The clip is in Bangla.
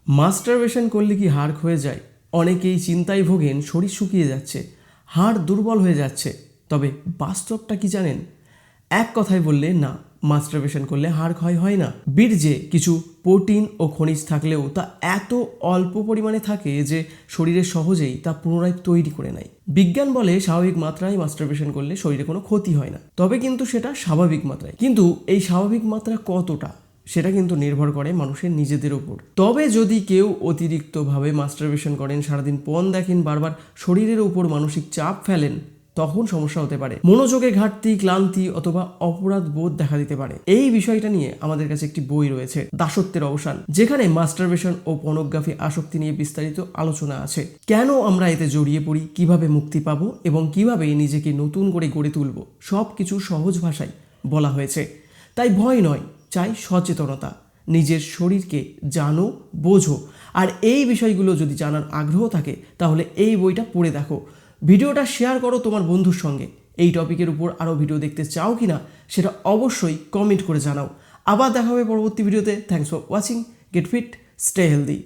মাস্টারবেশন করলে কি হাড় ক্ষয়ে যায়? অনেকেই চিন্তায় ভোগেন, শরীর শুকিয়ে যাচ্ছে, হাড় দুর্বল হয়ে যাচ্ছে। তবে বাস্তবটা কি জানেন? এক কথায় বললে না, মাস্টারবেশন করলে হাড় ক্ষয় হয় না। বীর্যে কিছু প্রোটিন ও খনিজ থাকলেও তা এত অল্প পরিমাণে থাকে যে শরীরে সহজেই তা পুনরায় তৈরি করে নেয়। বিজ্ঞান বলে স্বাভাবিক মাত্রায় মাস্টারবেশন করলে শরীরে কোনো ক্ষতি হয় না, তবে কিন্তু সেটা স্বাভাবিক মাত্রায়। কিন্তু এই স্বাভাবিক মাত্রা কতটা, সেটা কিন্তু নির্ভর করে মানুষের নিজেদের উপর। তবে যদি কেউ অতিরিক্তভাবে মাস্টারবেশন করেন, সারাদিন পণ দেখেন, বারবার শরীরের উপর মানসিক চাপ ফেলেন, তখন সমস্যা হতে পারে। মনোযোগে ঘাটতি, ক্লান্তি অথবা অপরাধ বোধ দেখা দিতে পারে। এই বিষয়টা নিয়ে আমাদের কাছে একটি বই রয়েছে, দাসত্বের অবসান, যেখানে মাস্টারবেশন ও পর্নোগ্রাফি আসক্তি নিয়ে বিস্তারিত আলোচনা আছে। কেন আমরা এতে জড়িয়ে পড়ি, কিভাবে মুক্তি পাবো এবং কিভাবে নিজেকে নতুন করে গড়ে তুলব, সব কিছু সহজ ভাষায় বলা হয়েছে। তাই ভয় নয়, চাই সচেতনতা। নিজের শরীরকে জানো, বোঝো। আর এই বিষয়গুলো যদি জানার আগ্রহ থাকে তাহলে এই বইটা পড়ে দেখো। ভিডিওটা শেয়ার করো তোমার বন্ধুর সঙ্গে। এই টপিকের উপর আরও ভিডিও দেখতে চাও কি না সেটা অবশ্যই কমেন্ট করে জানাও। আবার দেখা হবে পরবর্তী ভিডিওতে। Thanks for watching. Get fit, stay healthy.